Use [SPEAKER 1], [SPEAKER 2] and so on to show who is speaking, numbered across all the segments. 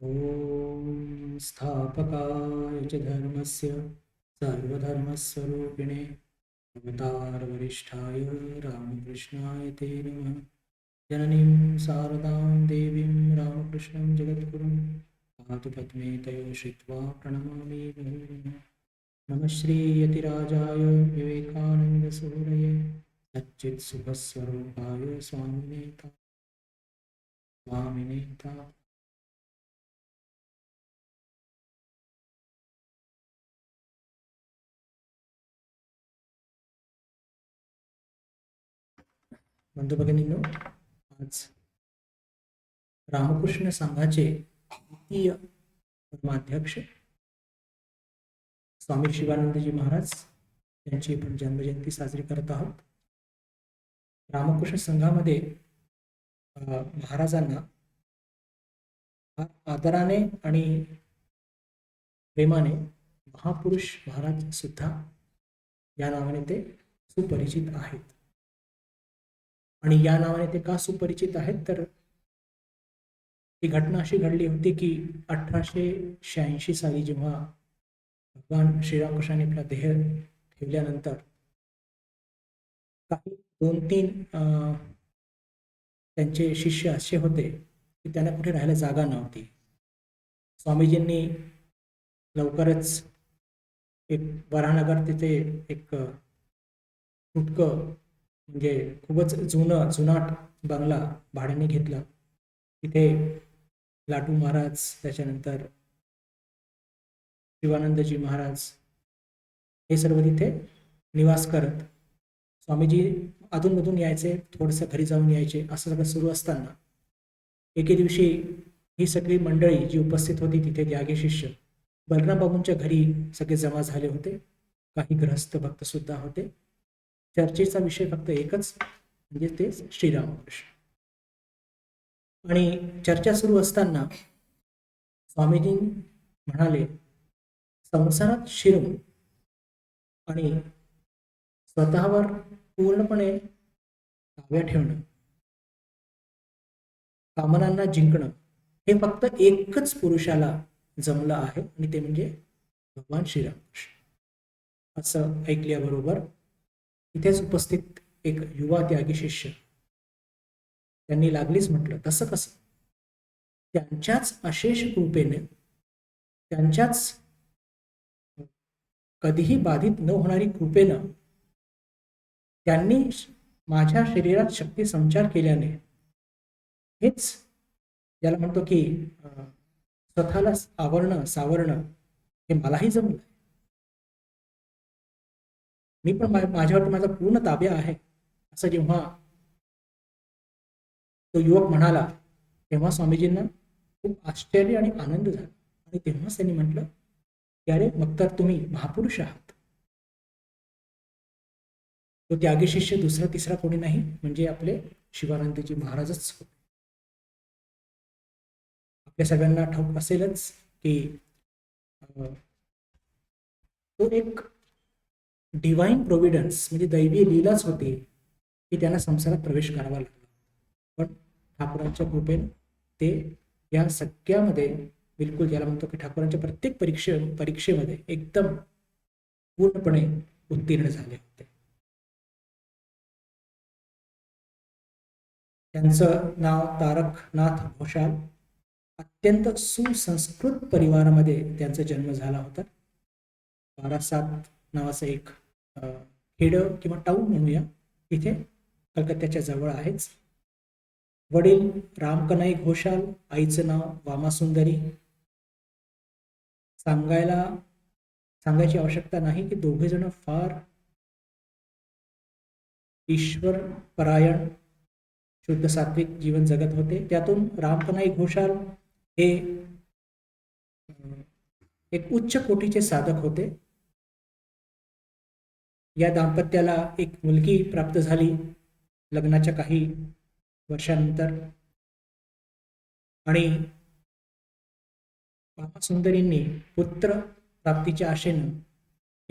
[SPEAKER 1] ॐ स्थापकाय च धर्मस्य सर्वधर्मस्वरूपिणे अवतारवरिष्ठाय रामकृष्णाय ते नमः। जननीं शारदां देवीं रामकृष्णं जगद्गुरुं पातु पद्मे तयो श्रित्वा प्रणमामि मुहुर्मुहुः। नमः श्रीयतिराजाय विवेकानन्दसूरये सच्चित्सुखस्वरूपाय स्वामिने। बंधू भगिनींनो, आज रामकृष्ण संघाचे द्वितीय धर्माध्यक्ष स्वामी शिवानंदजी महाराज यांची पण जन्मजयंती साजरी करत आहोत। रामकृष्ण संघामध्ये महाराजांना आदराने आणि प्रेमाने महापुरुष महाराज सुद्धा या नावाने ते सुपरिचित आहेत। आणि या नावाने ते का सुपरिचित आहेत तर ही घटना अशी घडली होती की 1886 साली जेव्हा भगवान श्रीरामकृष्णाने आपला देह ठेवल्यानंतर काही 2-3 त्यांचे शिष्य असे होते की त्यांना कुठे राहायला जागा नव्हती। स्वामीजींनी लवकरच एक वराहनगर तिथे एक फुटकं म्हणजे खूपच जुनाट बंगला भाड्याने घेतला। तिथे लाटू महाराज, त्याच्यानंतर शिवानंदजी महाराज हे सर्व तिथे निवास करत। स्वामीजी अधूनमधून यायचे, थोडंसं घरी जाऊन यायचे। असं सगळं सुरू असताना एके दिवशी ही सगळी मंडळी जी उपस्थित होती तिथे त्यागी शिष्य बलराम बाबूंच्या घरी सगळे जमा झाले होते। काही गृहस्थ भक्त सुद्धा होते। चर्चेचा विषय फक्त एकच, म्हणजे ते श्रीरामकृष्ण। आणि चर्चा सुरू असताना स्वामीजी म्हणाले, संसारात शिरून आणि स्वतःवर पूर्णपणे ताब्यात ठेवणं, कामनांना जिंकणं हे फक्त एकच पुरुषाला जमलं आहे आणि ते म्हणजे भगवान श्रीरामकृष्ण। असं ऐकल्याबरोबर इथेच उपस्थित एक युवा त्यागी शिष्य त्यांनी लागलीच म्हटलं, तसं कसं? त्यांच्याच अशेष कृपेने, त्यांच्याच कधीही बाधित न होणारी कृपेनं त्यांनी माझ्या शरीरात शक्ती संचार केल्याने हेच ज्याला म्हणतो की स्वतःला आवरणं सावरणं हे मलाही जमलं। मी पण माझ्यावर माझा पूर्ण ताब्या आहे असं जेव्हा तो युवक म्हणाला तेव्हा स्वामीजींना खूप आश्चर्य आणि आनंद झाला। आणि तेव्हाच त्यांनी म्हटलं की अरे, मग तर तुम्ही महापुरुष आहात। तो त्यागी शिष्य दुसरा तिसरा कोणी नाही, म्हणजे आपले शिवानंदजी महाराजच होते। आपल्या सगळ्यांना ठाऊक असेलच की तो एक डिवाइन प्रोव्हिडन्स म्हणजे दैवी लीलाच होती की त्यांना संसारात प्रवेश करावा लागला। पण ठाकूरांच्या कृपेने ते या सगळ्यामध्ये बिलकुल ज्याला म्हणतो की ठाकूरांच्या प्रत्येक परीक्षेमध्ये एकदम पूर्णपणे उत्तीर्ण झाले होते। त्यांचं नाव तारकनाथ घोषाल। अत्यंत सुसंस्कृत परिवारामध्ये त्यांचा जन्म झाला होता। बारासात नावाचं एक खेड किंवा टाऊन म्हणूया, इथे कलकत्त्याच्या जवळ आहेच। वडील रामकनाई घोषाल, आईचं नाव वामासुंदरी। सांगायची आवश्यकता नाही की दोघे जण फार ईश्वर परायण शुद्ध सात्विक जीवन जगत होते। त्यातून रामकनाई घोषाल हे एक उच्च कोटीचे साधक होते। या दाम्पत्याला एक मुलगी प्राप्त झाली लग्नाच्या काही वर्षानंतर। आणि वामासुंदरींनी पुत्र प्राप्तीच्या आशेनं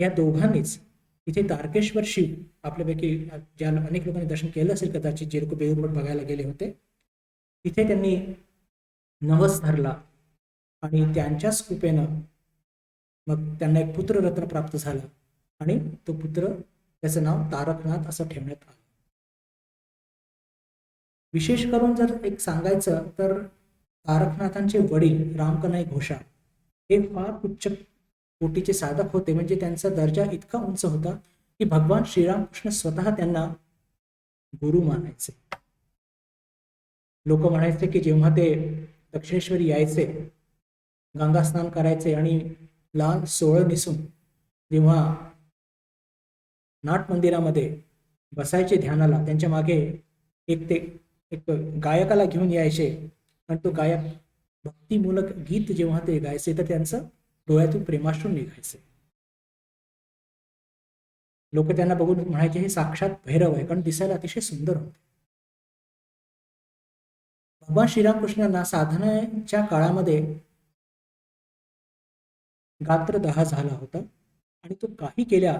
[SPEAKER 1] या दोघांनीच इथे तारकेश्वर शिव, आपल्यापैकी ज्या अनेक लोकांनी दर्शन केलं असेल कदाचित, जे लोक बेळूर मठ बघायला गेले होते, तिथे त्यांनी नवस धरला आणि त्यांच्याच कृपेनं मग त्यांना एक पुत्ररत्न प्राप्त झालं आणि तो पुत्र, त्याचं नाव तारकनाथ असं ठेवण्यात आलं. विशेष करून जर एक सांगायचं तर तारकनाथांचे वडील रामकनाई घोषा हे फार उच्च कोटीचे साधक होते. म्हणजे त्यांचा दर्जा इतका उंच होता की भगवान श्रीरामकृष्ण स्वतः त्यांना गुरु मानायचे. लोक म्हणायचे की जेव्हा ते दक्षिणेश्वरी यायचे, गंगा स्नान करायचे आणि लाल सोळं निसून जेव्हा नाट मंदिरामध्ये बसायचे ध्यानाला, त्यांच्या मागे एक गायकाला घेऊन यायचे आणि तो गायक भक्तिमूलक गीत जेव्हा ते गायचे तर त्यांचं डोळ्यातून प्रेमाश्रू निघायचे. लोक त्यांना बघून म्हणायचे हे साक्षात भैरव आहे, कारण दिसायला अतिशय सुंदर होते. भगवान श्रीरामकृष्णांना साधनेच्या काळामध्ये गात्रदाह झाला होता आणि तो काही केल्या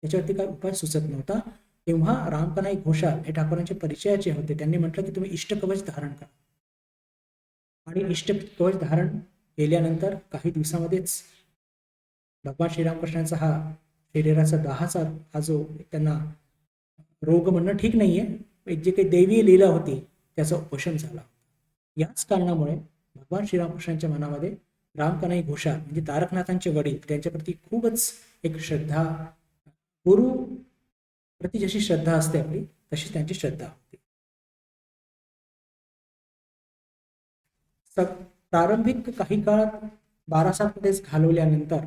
[SPEAKER 1] त्याच्यावरती काही उपाय सुचत नव्हता. तेव्हा रामकनाई घोषाल हे ठाकूरांचे परिचयाचे होते. त्यांनी म्हटलं की तुम्ही इष्टकवच धारण करा. आणि इष्टकवच धारण केल्यानंतर काही दिवसामध्येच भगवान श्रीरामकृष्णांचा हा शरीराचा दाहाचा हा जो त्यांना रोग म्हणणं ठीक नाहीये, एक जे काही दैवीय लीला होती त्याचा उपशम झाला. याच कारणामुळे भगवान श्रीरामकृष्णांच्या मनामध्ये रामकनाई घोषाल म्हणजे तारकनाथांचे वडील त्यांच्याप्रती खूपच एक श्रद्धा, गुरु प्रति जशी श्रद्धा असते आपली तशी त्यांची श्रद्धा होती. प्रारंभिक काही काळ बारासातमध्येच घालवल्यानंतर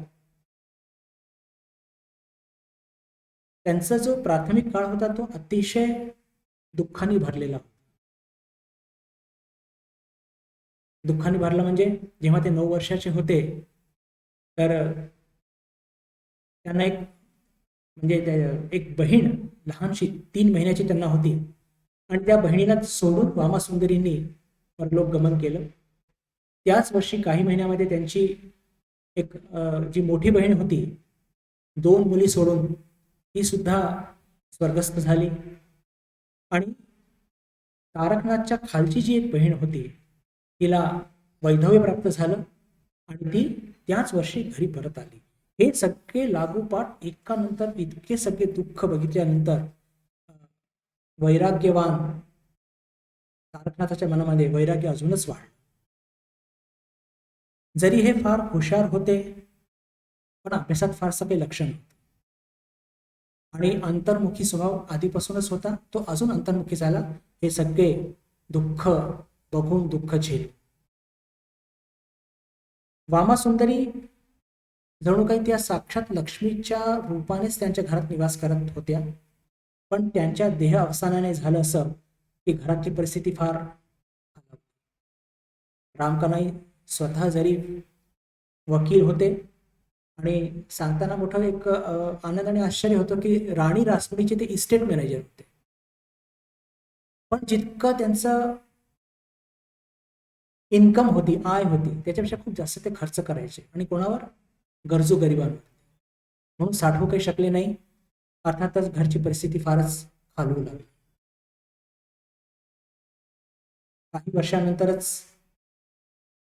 [SPEAKER 1] त्यांचा जो प्राथमिक काळ होता तो अतिशय दुःखाने भरलेला होता. दुःखाने भरला म्हणजे जेव्हा ते 9 वर्षाचे होते तर त्यांना एक बहीण लहानशी 3 महिन्याची त्यांना होती आणि त्या बहिणीला सोडून वामासुंदरींनी परलोक गमन केलं. त्याच वर्षी काही महिन्यामध्ये त्यांची एक जी मोठी बहीण होती 2 मुली सोडून ती सुद्धा स्वर्गस्थ झाली. आणि तारकनाथच्या खालची जी एक बहीण होती तिला वैधव्य प्राप्त झालं आणि ती त्याच वर्षी घरी परत आली. हे सगळे लागोपाठ एकानंतर इतके सगळे दुःख बघितल्यानंतर वैराग्यवान तारकनाथाच्या मनामध्ये वैराग्य अजूनच वाढलं. जरी हे फार हुशार होते पण अभ्यासात फारसं काही लक्ष नव्हतं आणि अंतर्मुखी स्वभाव आधीपासूनच होता, तो अजून अंतर्मुखी झाला. हे सगळे दुःख बघून दुःख झेल. वामासुंदरी जणू काही त्या साक्षात लक्ष्मीच्या रूपानेच त्यांच्या घरात निवास करत होत्या. पण त्यांच्या देह अवसानाने झालं असं की घराची परिस्थिती फार खराब. रामकनाई स्वतः जरी वकील होते आणि सांगताना मोठं एक आनंद आणि आश्चर्य होतं की राणी रासमणीचे ते इस्टेट मॅनेजर होते. पण जितकं त्यांचं इन्कम होती, आय होती, त्याच्यापेक्षा खूप जास्त ते खर्च करायचे आणि कोणावर? गरजू गरिबांवर. म्हणून साठवू काही शकले नाही. अर्थातच घरची परिस्थिती फारच खालवू लागली. काही वर्षानंतरच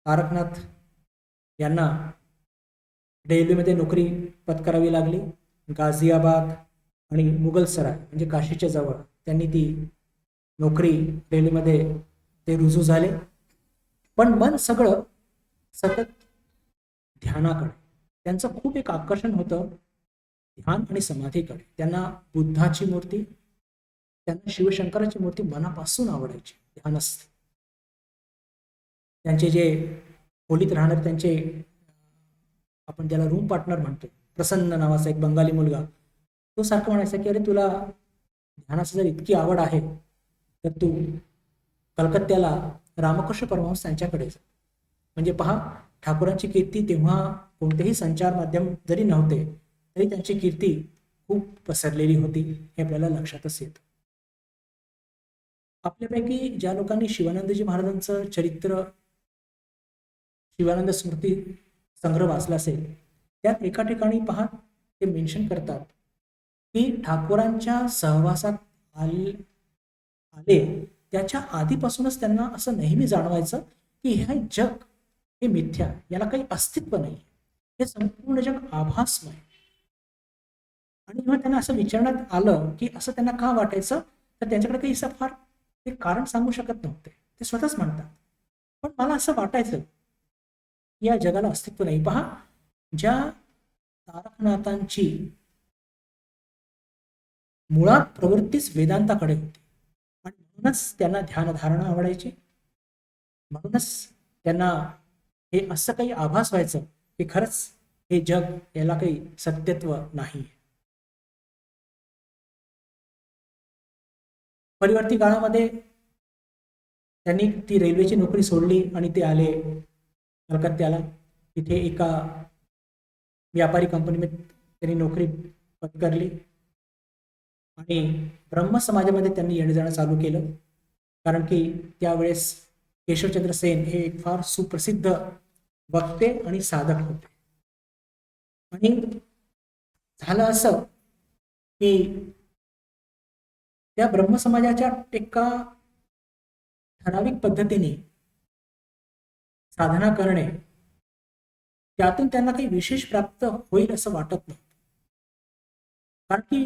[SPEAKER 1] तारकनाथ यांना रेल्वेमध्ये नोकरी पत्करावी लागली. गाझियाबाद आणि मुघलसराय म्हणजे काशीच्या जवळ त्यांनी ती नोकरी रेल्वेमध्ये ते रुजू झाले. पण मन सगळं सतत ध्यानाकडे. त्यांचं खूप एक आकर्षण होतं ध्यान आणि समाधीकडे. त्यांना बुद्धाची मूर्ती, त्यांना शिवशंकराची मूर्ती मनापासून आवडायची. ध्यानस्थ त्यांचे जे खोलीत राहणारे त्यांचे आपण ज्याला रूम पार्टनर म्हणतो, प्रसन्न नावाचा एक बंगाली मुलगा, तो सारखं म्हणायचा की अरे तुला ध्यानाची जर इतकी आवड आहे तर तू कलकत्त्याला रामकृष्ण परमहंस त्यांच्याकडे जा. म्हणजे पहा, ठाकूरांची कीर्ती तेव्हा कोणतेही संचार माध्यम जरी नव्हते तरी त्यांची कीर्ती खूप पसरलेली होती, हे आपल्याला लक्षातच येतं. आपल्यापैकी ज्या लोकांनी शिवानंदजी महाराजांचं चरित्र, शिवानंद स्मृती संग्रह वाचला असेल, त्यात एका ठिकाणी पहा ते मेन्शन करतात की ठाकूरांच्या सहवासात आले त्याच्या आधीपासूनच त्यांना असं नेहमी जाणवायचं की हे जग हे मिथ्या, याला काही अस्तित्व नाही, हे संपूर्ण जग आभासमय. आणि जेव्हा त्यांना असं विचारण्यात आलं की असं त्यांना का वाटायचं, तर त्यांच्याकडे काही असं फार ते कारण सांगू शकत नव्हते. ते स्वतःच म्हणतात, पण मला असं वाटायचं की या जगाला अस्तित्व नाही. पहा, ज्या तारकनाथांची मुळात प्रवृत्तीच वेदांताकडे होती आणि म्हणूनच त्यांना ध्यानधारणा आवडायची, म्हणूनच त्यांना हे असं काही आभास व्हायचं की खरंच हे जग, याला काही सत्यत्व नाही. परिवर्ती काळामध्ये त्यांनी ती रेल्वेची नोकरी सोडली आणि ते आले कलकत्त्याला. तिथे एका व्यापारी कंपनीमध्ये त्यांनी नोकरी पत्करली आणि ब्रह्म समाजामध्ये त्यांनी येणं जाणं चालू केलं. कारण की त्यावेळेस केशवचंद्र सेन हे एक फार सुप्रसिद्ध वक्ते आणि साधक होते. आणि झालं असं की त्या ब्रह्मसमाजाच्या एका ठराविक पद्धतीने साधना करणे, त्यातून त्यांना काही विशेष प्राप्त होईल असं वाटत नव्हतं. कारण की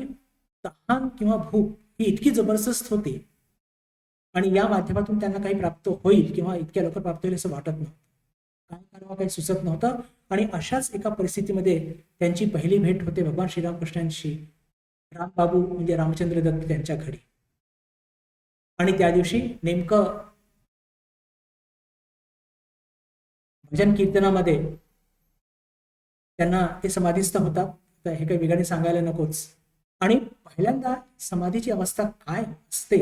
[SPEAKER 1] तहान किंवा भूक ही इतकी जबरदस्त होती आणि या माध्यमातून त्यांना काही प्राप्त होईल किंवा इतक्या लवकर प्राप्त होईल असं वाटत नव्हतं. काय करावं काही सुचत नव्हतं. आणि अशाच एका परिस्थितीमध्ये त्यांची पहिली भेट होते भगवान श्रीरामकृष्णांशी, रामबाबू म्हणजे रामचंद्र दत्त त्यांच्या घरी. आणि त्या दिवशी नेमकं भजन कीर्तनामध्ये त्यांना ते समाधीस्थ होतात. तर हे काही वेगाने सांगायला नकोच. आणि पहिल्यांदा समाधीची अवस्था काय असते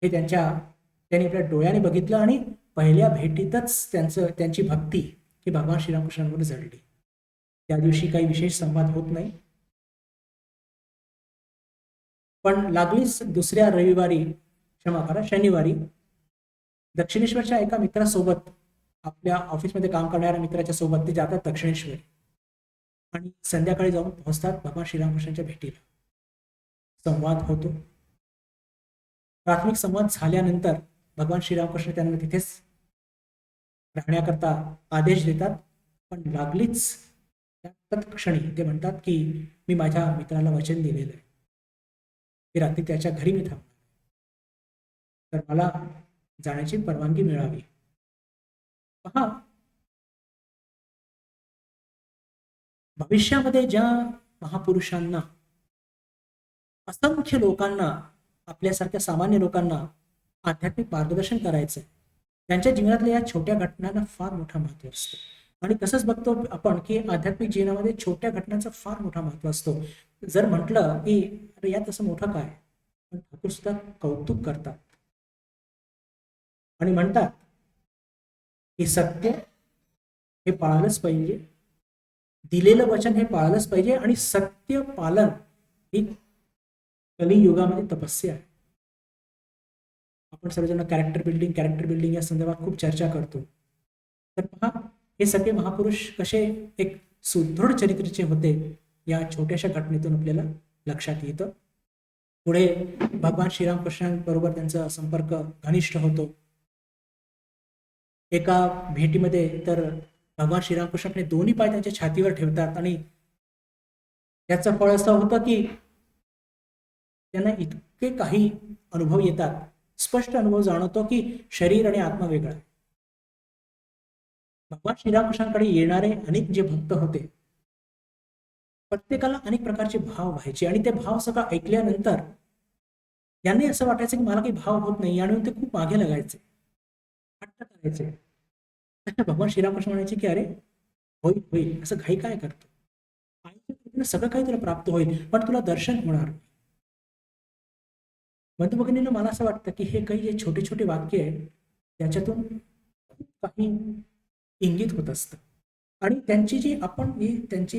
[SPEAKER 1] हे त्यांनी आपल्या डोळ्याने बघितलं आणि पहिल्या भेटीतच त्यांची भक्ती ही भगवान श्रीरामकृष्णांवर जडली. त्या दिवशी काही विशेष संवाद होत नाही, पण लागलीच दुसऱ्या रविवारी, क्षमा करा, शनिवारी दक्षिणेश्वरच्या एका मित्रासोबत, आपल्या ऑफिसमध्ये काम करणाऱ्या मित्राच्या सोबत ते जातात दक्षिणेश्वरी आणि संध्याकाळी जाऊन पोहोचतात भगवान श्रीरामकृष्णांच्या भेटीला. संवाद होतो. प्राथमिक संवाद झाल्यानंतर भगवान श्रीरामकृष्ण त्यांना तिथेच राहण्याकरता आदेश देतात. पण लागलीच त्या क्षणी ते म्हणतात की मी माझ्या मित्राला वचन दिलेलं आहे की रात्री त्याच्या घरी मी थांबणार, तर मला जाण्याची परवानगी मिळावी. पहा, भविष्यामध्ये ज्या महापुरुषांना, असंख्य लोकांना, आपल्यासारख्या सामान्य लोकांना आध्यात्मिक मार्गदर्शन करायचं, त्यांच्या जीवनातल्या या छोट्या घटनांना फार मोठं महत्व असतं. आणि तसंच बघतो आपण की आध्यात्मिक जीवनामध्ये छोट्या घटनांचं फार मोठा महत्व असतो. जर म्हटलं की अरे यात असं मोठं काय, पण ठाकूर सुद्धा कौतुक करतात आणि म्हणतात की सत्य हे पाळलंच पाहिजे, दिलेलं वचन हे पाळलंच पाहिजे आणि सत्य पालन ही कलियुगामध्ये तपस्या आहे. आपण सर्वजण कॅरेक्टर बिल्डिंग या संदर्भात खूप चर्चा करतो. तर पहा, हे सगळे महापुरुष कसे एक सुदृढ चरित्रेचे होते या छोट्याशा घटनेतून आपल्याला लक्षात येतं. पुढे भगवान श्रीरामकृष्णांबरोबर त्यांचा संपर्क घनिष्ठ होतो. एका भेटीमध्ये तर भगवान श्रीरामकृष्ण आपले दोन्ही पाय त्यांच्या छातीवर ठेवतात आणि त्याचं फळ असं होतं की त्यांना इतके काही अनुभव येतात, स्पष्ट अनुभव जाणवतो की शरीर आणि आत्मा वेगळा. भगवान श्रीरामकृष्णांकडे येणारे अनेक जे भक्त होते, प्रत्येकाला अनेक प्रकारचे भाव व्हायचे आणि ते भाव सगळं ऐकल्यानंतर यांनी असं वाटायचं की मला काही भाव होत नाही आणि ते खूप मागे लागायचे, हट्ट करायचे. भगवान श्रीरामकृष्ण म्हणायचे की अरे होईल होईल, असं घाई काय करतो, आईच्या कृपेने सगळं काही तुला प्राप्त होईल, पण तुला दर्शन होणार. बंधू भगिनींनो, मला असं वाटतं की हे काही जे छोटे छोटे वाक्य आहे त्याच्यातून खूप काही इंगित होत असतं. आणि त्यांची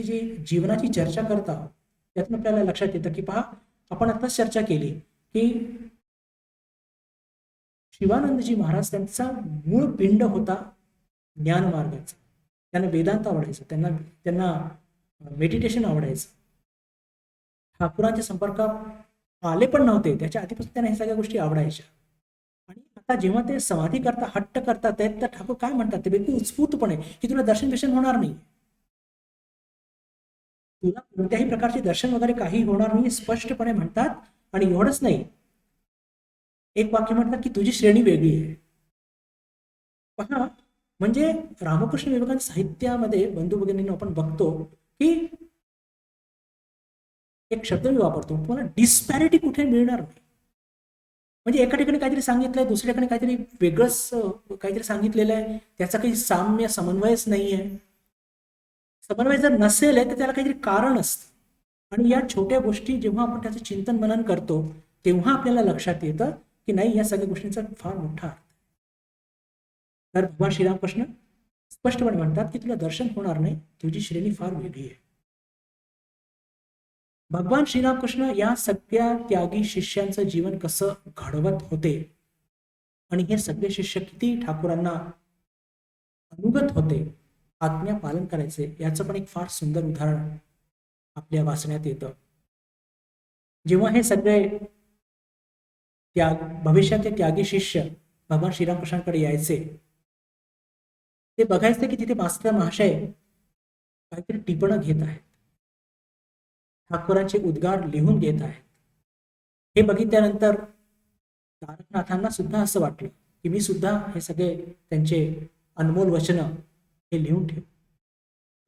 [SPEAKER 1] जी जीवनाची चर्चा करत आहोत त्यातून आपल्याला लक्षात येतं की पहा, आपण आताच चर्चा केली की शिवानंदजी महाराज त्यांचा मूळ पिंड होता ज्ञान मार्गाचा. त्यांना वेदांत आवडायचं, त्यांना मेडिटेशन आवडायचं. ठाकुरांच्या संपर्कात आले पण नव्हते त्याच्या आधीपासून त्यांना ह्या सगळ्या गोष्टी आवडायच्या. आणि आता जेव्हा ते समाधी करता हट्ट करतात तर ठाकूर काय म्हणतात ते बिलकुल उत्स्फूर्तपणे की तुला दर्शन बिर्शन होणार नाही, तुला कोणत्याही प्रकारचे दर्शन वगैरे काही होणार नाही स्पष्टपणे म्हणतात. आणि एवढंच नाही, एक वाक्य म्हणतात की तुझी श्रेणी वेगळी आहे. पहा, म्हणजे रामकृष्ण विवेकानंद साहित्यामध्ये बंधू भगिनींनो आपण बघतो की एक शब्द मी वापरतो, तुम्हाला डिस्पॅरिटी कुठे मिळणार नाही. म्हणजे एका ठिकाणी काहीतरी सांगितलंय, दुसऱ्या ठिकाणी काहीतरी वेगळंच काहीतरी सांगितलेलं आहे, त्याचा काही साम्य समन्वयच नाहीये. समन्वय जर नसेल तर त्याला काहीतरी कारण असतं. आणि या छोट्या गोष्टी जेव्हा आपण त्याचं चिंतन मनन करतो तेव्हा आपल्याला लक्षात येतं की नाही, या सगळ्या गोष्टींचा फार मोठा अर्थ. तर भगवान श्रीरामकृष्ण स्पष्टपणे म्हणतात की तुला दर्शन होणार नाही, तुझी श्रेणी फार वेगळी आहे. भगवान श्रीरामकृष्ण या सगळ्या त्यागी शिष्यांचं जीवन कसं घडवत होते आणि हे सगळे शिष्य किती ठाकूरांना अनुगत होते, आज्ञा पालन करायचे, याचं पण एक फार सुंदर उदाहरण आपल्या वाचण्यात येतं. जेव्हा हे सगळे भविष्यातले त्यागी शिष्य भगवान श्रीरामकृष्णांकडे यायचे, ते बघायचे की तिथे मास्तर महाशय काहीतरी टिपणं घेत आहेत, ठाकूरांचे उद्गार लिहून घेत आहेत. हे बघितल्यानंतर तारकनाथांना सुद्धा असं वाटलं की मी सुद्धा हे सगळे त्यांचे अनमोल वचनं हे लिहून ठेव,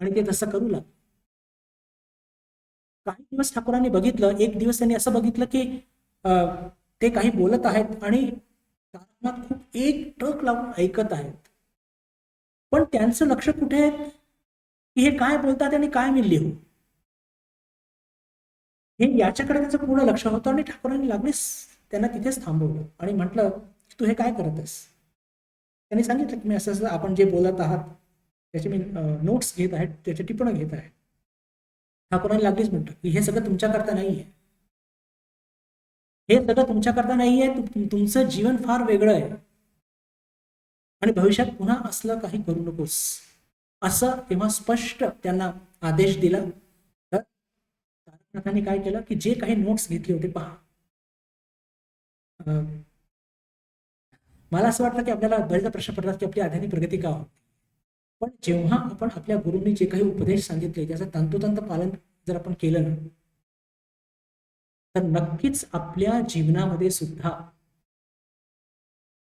[SPEAKER 1] आणि ते तसं करू लागले. काही दिवस ठाकूरांनी बघितलं, एक दिवस त्यांनी असं बघितलं की ते काही बोलत आहेत आणि तारकनाथ खूप एक टक लावून ऐकत आहेत, पण त्यांचं लक्ष कुठे आहे की हे काय बोलतात आणि काय मी लिहू, हे याच्याकडे त्याचं पूर्ण लक्ष होतं. आणि ठाकूरांनी लागलीच त्यांना तिथेच थांबवलं आणि म्हटलं की तू हे काय करत आहेस. त्यांनी सांगितलं की मी असं असं आपण जे बोलत आहात त्याचे मी नोट्स घेत आहेत, त्याचे टिपणं घेत आहे. ठाकूरांनी लागलीच म्हटलं की हे सगळं तुमच्याकरता नाही आहे, हे सगळं तुमच्याकरता नाही आहे, तुमचं जीवन फार वेगळं आहे आणि भविष्यात पुन्हा असलं काही करू नकोस, असं तेव्हा स्पष्ट त्यांना आदेश दिला. तर तारकनाथांनी काय केलं की जे काही नोट्स घेतले होते, पहा, मला असं वाटतं की आपल्याला बरेचदा प्रश्न पडतात की आपली आध्यात्मिक प्रगती का होते, पण जेव्हा आपण आपल्या गुरूंनी जे काही उपदेश सांगितले त्याचं तंतोतंत पालन जर आपण केलं ना, तर नक्कीच आपल्या जीवनामध्ये सुद्धा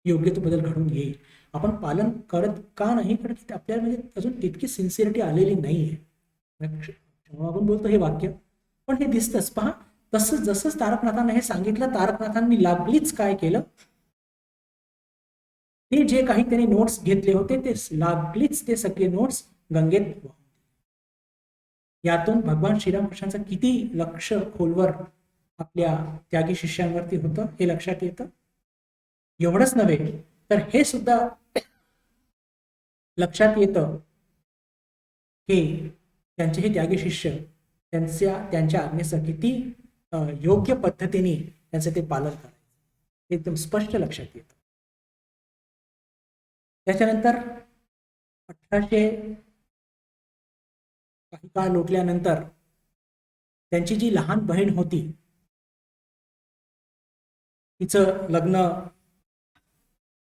[SPEAKER 1] योग्य तो बदल घडून येईल. आपण पालन करत का नाही, कारण आपल्यामध्ये अजून तितकी सिन्सिअरिटी आलेली नाहीये. आपण बोलतो हे वाक्य, पण हे दिसतंच. पहा, तसं जसंच तारकनाथांना हे सांगितलं, तारकनाथांनी लागलीच काय केलं, ते जे काही त्यांनी नोट्स घेतले होते ते लागलीच ते सगळे नोट्स गंगेत. यातून भगवान श्रीरामकृष्णांचं किती लक्ष खोलवर आपल्या त्यागी शिष्यांवरती होतं हे लक्षात येतं. एवढंच नव्हे तर हे सुद्धा लक्षात येतं की त्यांचे हे त्यागी शिष्य त्यांच्या आज्ञेचं किती योग्य पद्धतीने त्यांचं ते पालन करायचं एकदम स्पष्ट लक्षात येतं. त्याच्यानंतर 1800 काही काळ लोटल्यानंतर त्यांची जी लहान बहीण होती तिचं लग्न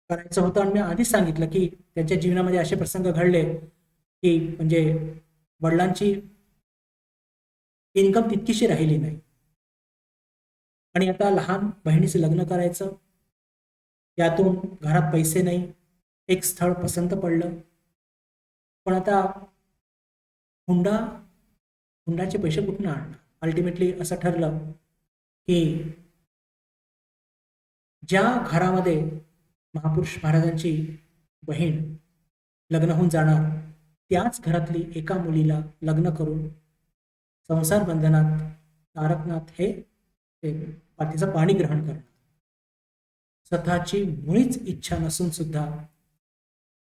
[SPEAKER 1] करायचं होतं. आणि मी आधीच सांगितलं की त्यांच्या जीवनामध्ये असे प्रसंग घडले की म्हणजे वडिलांची इन्कम तितकीशी राहिली नाही आणि आता लहान बहिणीचं लग्न करायचं, त्यातून घरात पैसे नाही, एक स्थळ पसंत पडलं, पण आता हुंडाचे पैसे कुठून आणणार. अल्टिमेटली असं ठरलं की ज्या घरामध्ये महापुरुष महाराजांची बहीण लग्न होऊन जाणार त्याच घरातली एका मुलीला लग्न करून संसार बंधनात तारकनाथ हे तिचं पाणी ग्रहण करणार. स्वतःची मुळीच इच्छा नसून सुद्धा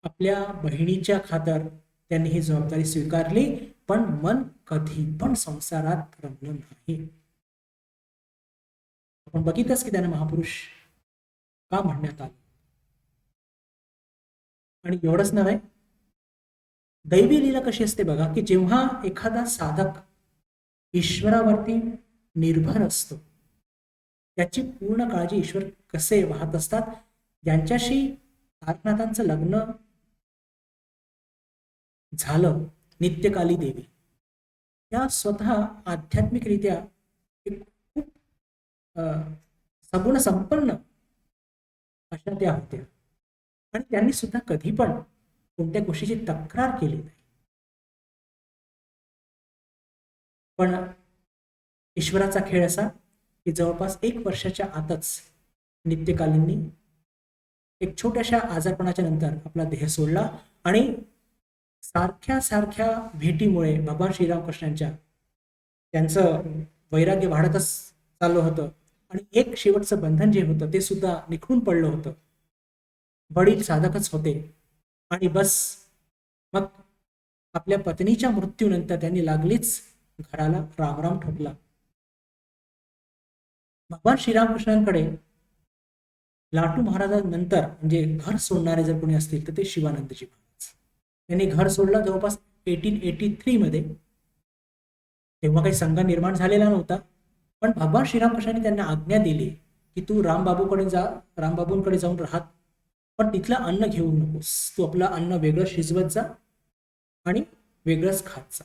[SPEAKER 1] आपल्या बहिणीच्या खातर त्यांनी ही जबाबदारी स्वीकारली, पण मन कधी पण संसारात रमलं नाही. आपण बघितलंच की त्यांना महापुरुष का म्हणण्यात आलं. आणि एवढंच नव्हे, दैवी लीला कशी असते बघा की जेव्हा एखादा साधक ईश्वरावरती निर्भर असतो, त्याची पूर्ण काळजी ईश्वर कसे वाहत असतात, ज्यांच्याशी तारकनाथांचं लग्न झालं, नित्यकाली देवी, त्या स्वतः आध्यात्मिकरित्या एक खूप सगुण संपन्न अशा त्या होत्या आणि त्यांनी सुद्धा कधी पण कोणत्या गोष्टीची तक्रार केली नाही. पण ईश्वराचा खेळ असा की जवळपास 1 वर्षाच्या आतच नित्यकालींनी एक छोट्याशा आजारपणाच्या नंतर आपला देह सोडला आणि सारख्या सारख्या भेटीमुळे भगवान श्रीरामकृष्णांच्या त्यांचं वैराग्य वाढतच चाललं होतं आणि एक शेवटचं बंधन जे होतं ते सुद्धा निखळून पडलं होतं. वडील साधकच होते आणि बस मग आपल्या पत्नीच्या मृत्यूनंतर त्यांनी लागलीच घराला रामराम ठोकला. भगवान श्रीरामकृष्णांकडे लाटू महाराजांनंतर म्हणजे घर सोडणारे जर कोणी असतील तर ते शिवानंदजी महाराज. त्यांनी घर सोडलं जवळपास 1883 मध्ये. तेव्हा काही संघ निर्माण झालेला नव्हता, पण भगवान श्रीरामकृष्णांनी त्यांना आज्ञा दिली की तू रामबाबूंकडे जाऊन राहत, पण तिथलं अन्न घेऊन नकोस, तू आपलं अन्न वेगळं शिजवत जा आणि वेगळंच खात जा,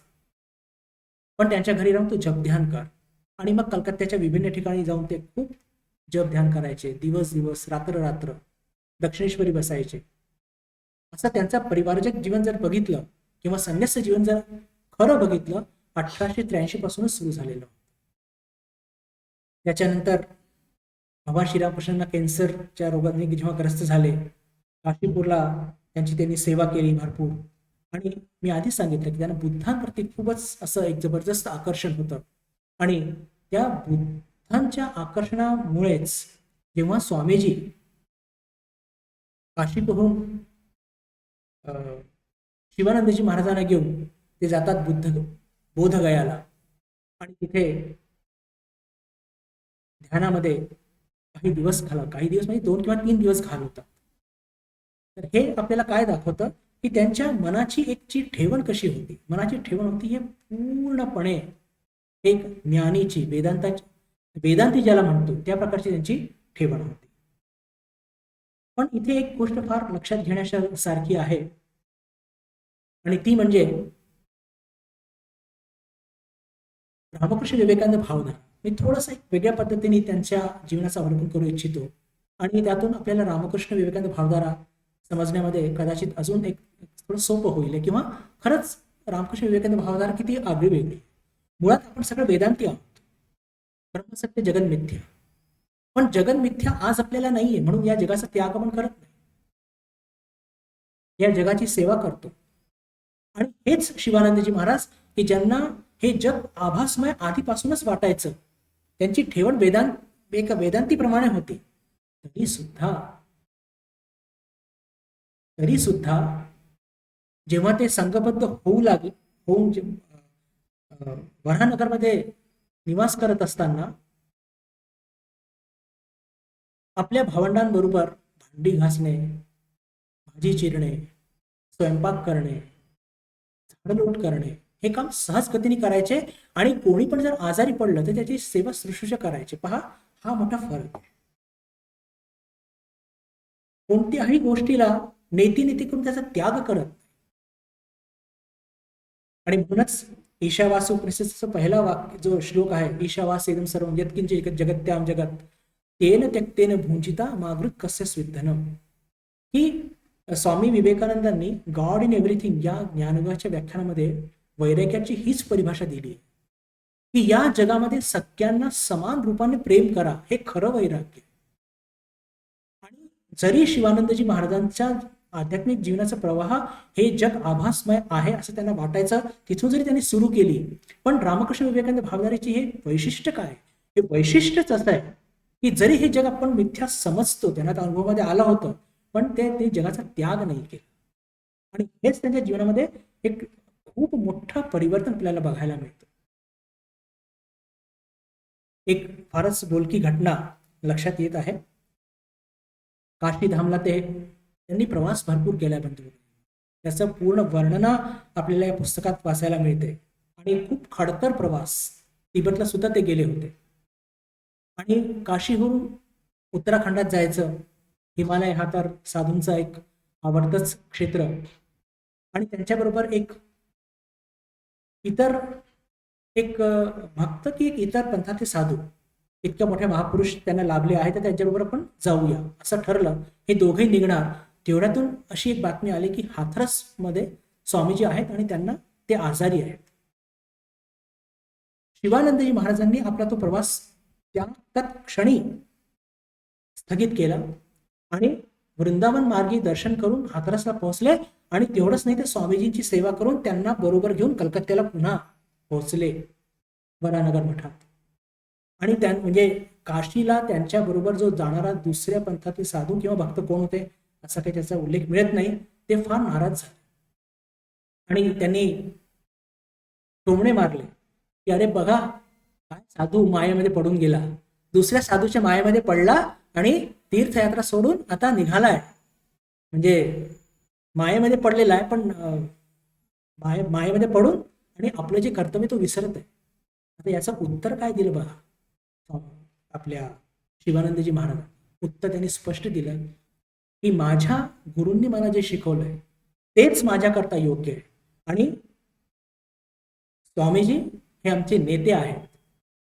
[SPEAKER 1] पण त्यांच्या घरी राहून तू जपध्यान कर. आणि मग कलकत्त्याच्या विभिन्न ठिकाणी जाऊन ते खूप जप ध्यान करायचे, दिवस दिवस रात्र रात्र दक्षिणेश्वरी बसायचे. असं त्यांचा परिवारजक जीवन जर बघितलं किंवा संन्यास जीवन जर खरं बघितलं 1883 पासूनच सुरू झालेलं. त्याच्यानंतर भगवान श्रीरामकृष्णांना कॅन्सरच्या रोगाने जेव्हा ग्रस्त झाले, काशीपूरला त्यांनी सेवा केली भरपूर. आणि मी आधीच सांगितलं की त्यांना बुद्धांवरती खूपच असं एक जबरदस्त आकर्षण होतं आणि त्या बुद्धांच्या आकर्षणामुळेच जेव्हा स्वामीजी काशीपूरहून शिवानंदजी महाराजांना घेऊन ते जातात बोधगयाला आणि तिथे ध्यानामध्ये काही दिवस म्हणजे 2 किंवा 3 दिवस घालवतात. तर हे आपल्याला काय दाखवतं की त्यांच्या मनाची एक जी ठेवण कशी होती. मनाची ठेवण होती हे पूर्णपणे एक ज्ञानीची वेदांती ज्याला म्हणतो त्या प्रकारची त्यांची ठेवण होती. पण इथे एक गोष्ट फार लक्षात घेण्यासारखी आहे आणि ती म्हणजे रामकृष्ण विवेकानंद भावधारा. मी थोडंसं एक वेगळ्या पद्धतीने त्यांच्या जीवनाचं अवलोकन करू इच्छितो आणि त्यातून आपल्याला रामकृष्ण विवेकानंद भावधारा समजण्यामध्ये कदाचित अजून एक थोडं सोपं होईल किंवा खरंच रामकृष्ण विवेकानंद भावधारा किती आगळी वेगळी. मुळात आपण सगळं वेदांती आहोत. ब्रह्मसत्य जगन मिथ्या, पण जगन मिथ्या आज आपल्याला नाहीये म्हणून या जगाचा त्याग आपण करत नाही, या जगाची सेवा करतो. आणि हेच शिवानंदजी महाराज की ज्यांना हे जग आभासमय आधीपासूनच वाटायचं, त्यांची ठेवण वेदांतीप्रमाणे होती, तरी सुद्धा जेव्हा ते संघबद्ध होऊन वराहनगरमध्ये निवास करत असताना आपल्या भावंडांबरोबर भांडी घासणे, भाजी चिरणे, स्वयंपाक करणे, झाडलोट करणे हे काम सहज गतीने करायचे आणि कोणी पण जर आजारी पडलं तर त्याची सेवा शुश्रूषा करायचे. पहा, हा मोठा फरक आहे. कोणत्याही गोष्टीला नेती करून त्याचा त्याग करत. आणि म्हणूनच ईशावासु उपनिषदेचा पहिला वाक्य जो श्लोक आहे, ईशावासेदं सर्वं यत्किंचित् जगत्याम जगत तेन त्यक्तेन भुंजिता मागृत कस्य स्विद्धनम, की स्वामी विवेकानंदांनी गॉड इन एव्हरीथिंग या ज्ञानोगाच्या व्याख्यानामध्ये वैराग्याची हीच परिभाषा दिली आहे की या जगामध्ये सगळ्यांना समान रूपाने प्रेम करा, हे खरं वैराग्य. आणि जरी शिवानंदजी महाराजांच्या आध्यात्मिक जीवनाचा प्रवाह हे जग आभासमय आहे असं त्यांना वाटायचं, तिथून जरी त्यांनी सुरू केली, पण रामकृष्ण विवेकानंद भावधारेची हे वैशिष्ट्य काय, हे वैशिष्ट्यच असं आहे की जरी हे जग आपण मिथ्या समजतो, त्यांना त्या अनुभवामध्ये आलं होतं, पण ते जगाचा त्याग नाही केला. आणि हेच त्यांच्या जीवनामध्ये एक खूप मोठं परिवर्तन आपल्याला बघायला मिळतं. एक फारच बोलकी घटना लक्षात येत आहे. काशीधामला त्यांनी प्रवास भरपूर केला बंधू, त्याचं पूर्ण वर्णन आपल्याला या पुस्तकात वाचायला मिळते. आणि खूप खडतर प्रवास, तिबेटला सुद्धा ते गेले होते. आणि काशीहून उत्तराखंडात जायचं हिमालय हा तर साधूंचा एक आवडतंच क्षेत्र, आणि त्यांच्याबरोबर एक इतर एक भक्त की एक इतर पंथाचे साधू, इतक्या मोठ्या महापुरुष त्यांना लाभले आहेत, तर त्यांच्याबरोबर आपण जाऊया असं ठरलं. हे दोघेही निघणार. तेवढ्यातून अशी एक बातमी आली की हाथरसमध्ये स्वामीजी आहेत आणि त्यांना ते आजारी आहेत. शिवानंदजी महाराजांनी आपला तो प्रवास त्या क्षणी स्थगित केला आणि वृंदावन मार्गी दर्शन करून हाथरसला पोहोचले. आणि तेवढंच नाही, ते स्वामीजींची सेवा करून त्यांना बरोबर घेऊन कलकत्त्याला पुन्हा पोहोचले वरानगर मठात. आणि म्हणजे काशीला त्यांच्या बरोबर जो जाणारा दुसऱ्या पंथातील साधू किंवा भक्त कोण होते असा काही त्याचा उल्लेख मिळत नाही. ते फार नाराज झाले आणि त्यांनी टोमणे मारले की अरे बघा, काय साधू मायेमध्ये पडून गेला, दुसऱ्या साधूच्या मायेमध्ये पडला आणि तीर्थयात्रा सोडून आता निघालाय. म्हणजे मायेमध्ये पडलेला आहे, पण मायेमध्ये पडून आणि आपलं जे कर्तव्य तो विसरत आहे. आता याचं उत्तर काय दिलं बघा आपल्या शिवानंदजी महाराज. उत्तर त्यांनी स्पष्ट दिलं की माझ्या गुरूंनी मला जे शिकवलंय तेच माझ्याकरता योग्य आहे, आणि स्वामीजी हे आमचे नेते आहेत.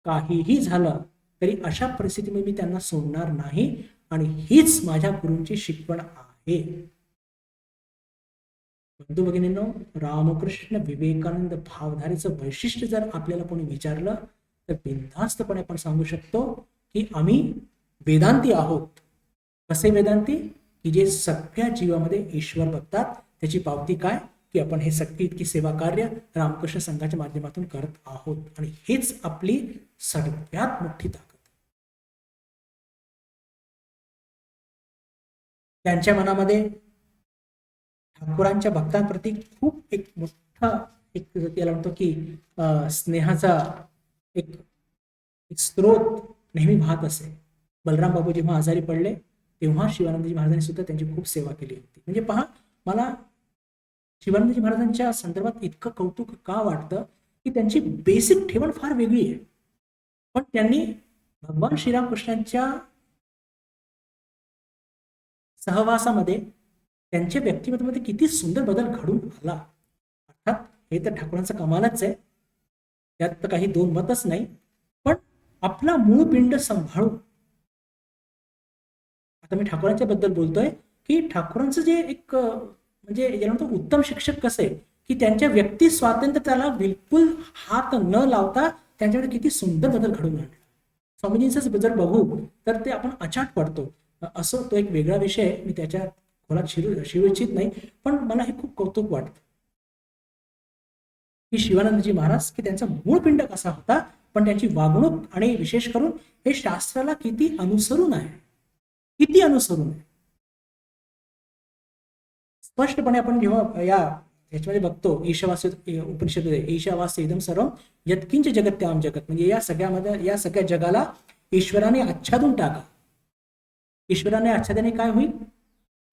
[SPEAKER 1] काहीही झालं तरी अशा परिस्थितीमध्ये मी त्यांना सोडणार नाही, आणि हीच माझ्या गुरूंची शिकवण आहे. बंधू भगिनींनो, रामकृष्ण विवेकानंद भावधारेचं वैशिष्ट्य जर आपल्याला कोणी विचारलं तर बिनधास्तपणे आपण सांगू शकतो की आम्ही वेदांती आहोत. कसे वेदांती? की जे सगळ्या जीवामध्ये ईश्वर बघतात. त्याची पावती काय? की आपण हे सगळी इतकी सेवा कार्य रामकृष्ण संघाच्या माध्यमातून करत आहोत, आणि हेच आपली सगळ्यात मोठी ताकद. त्यांच्या मनामध्ये ठाकूरांच्या भक्तांप्रती खूप एक मोठा एक त्याला म्हणतो की स्नेहाचा एक स्रोत नेहमी वाहत असे. बलराम बाबू जेव्हा आजारी पडले तेव्हा शिवानंदजी महाराजांनी सुद्धा त्यांची खूप सेवा केली होती. म्हणजे पहा, मला शिवानंदजी महाराजांच्या संदर्भात इतकं कौतुक का वाटतं की त्यांची बेसिक ठेवण फार वेगळी आहे, पण त्यांनी भगवान श्रीरामकृष्णांच्या सहवासामध्ये त्यांच्या व्यक्तिमत्वामध्ये किती सुंदर बदल घडून आला. अर्थात हे तर ठाकूरांचं कमालच आहे, त्यात तर काही दोन मतच नाही. पण आपला मूळ पिंड सांभाळून, आता मी ठाकूरांच्या बद्दल बोलतोय की ठाकूरांचं जे एक म्हणजे याला म्हणतो उत्तम शिक्षक कसे की त्यांच्या व्यक्ती स्वातंत्र्याला बिलकुल हात न लावता त्यांच्याकडे किती सुंदर बदल घडून आणला. स्वामीजींचं जर बघू तर ते आपण अचाट पडतो. असं तो एक वेगळा विषय, मी त्याच्या खोलात शिरू इच्छित नाही, पण मला हे खूप कौतुक वाटतं की शिवानंदजी महाराज की त्यांचा मूळ पिंड कसा होता, पण त्यांची वागणूक आणि विशेष करून हे शास्त्राला किती अनुसरून आहे, किती अनुसरून आहे. स्पष्टपणे आपण जेव्हा याच्यामध्ये बघतो ईशावास्य उपनिषद, ईशावास्य इदम सर्वम यत्किंच जगत्याम जगत, म्हणजे या सगळ्या जगाला ईश्वराने आच्छादून टाका. ईश्वराने आच्छादने काय होईल?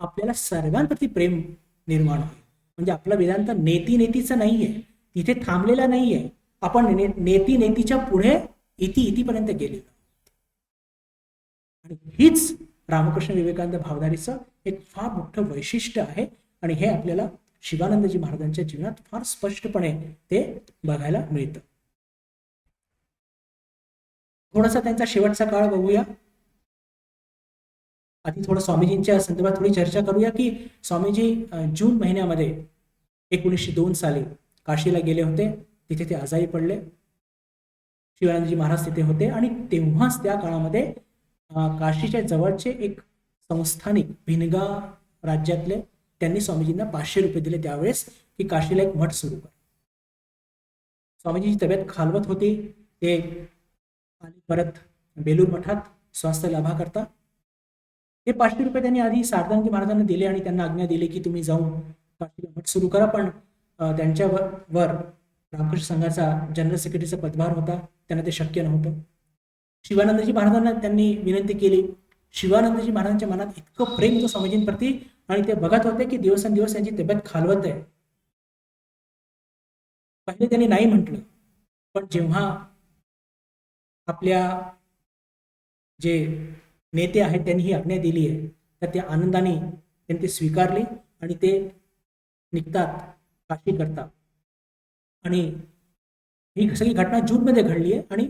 [SPEAKER 1] आपल्याला सर्वांप्रती प्रेम निर्माण होईल. म्हणजे आपला वेदांत नेतीचं नाहीये, तिथे थांबलेला नाहीये. आपण नेतीच्या पुढे इतिपर्यंत गेलेलो. आणि हीच रामकृष्ण विवेकानंद भावधारीचं एक फार मोठं वैशिष्ट्य आहे, आणि हे आपल्याला शिवानंदजी महाराजांच्या जीवनात फार स्पष्टपणे ते बघायला मिळतं. थोडासा त्यांचा शेवटचा काळ बघूया. आधी थोडं स्वामीजींच्या संदर्भात थोडी चर्चा करूया की स्वामीजी जून महिन्यामध्ये 1902 साली काशीला गेले होते. तिथे ते आजारी पडले. शिवानंदजी महाराज तिथे होते, आणि तेव्हाच त्या काळामध्ये काशीच्या जवळचे एक संस्थानिक भिनगा राज्यातले त्यांनी स्वामीजींना 500 रुपये दिले त्यावेळेस की काशीला एक मठ सुरू कर. स्वामीजीची तब्येत खालवत होती. ते आले परत बेलूर मठात स्वास्थ्य लाभा करता. हे 500 रुपये त्यांनी आधी सारदांगी महाराजांना दिले आणि त्यांना आज्ञा दिली की तुम्ही जाऊन काशीला मठ सुरू करा. पण त्यांच्यावर रामकृष्ण संघाचा जनरल सेक्रेटरीचा पदभार होता, त्यांना ते शक्य नव्हतं. शिवानंदजी महाराजांना त्यांनी विनंती केली. शिवानंदजी महाराजांच्या मनात इतकं प्रेम होतं स्वामीजींप्रती, आणि ते बघत होते की दिवसेंदिवस त्यांची तब्येत खालवत आहे. पहिले त्यांनी नाही म्हटलं, पण जेव्हा आपल्या जे नेते आहेत त्यांनी ही आज्ञा दिली आहे तर त्या आनंदाने त्यांनी ते स्वीकारले आणि ते निघतात काशी करता. आणि ही सगळी घटना जूनमध्ये घडली आहे आणि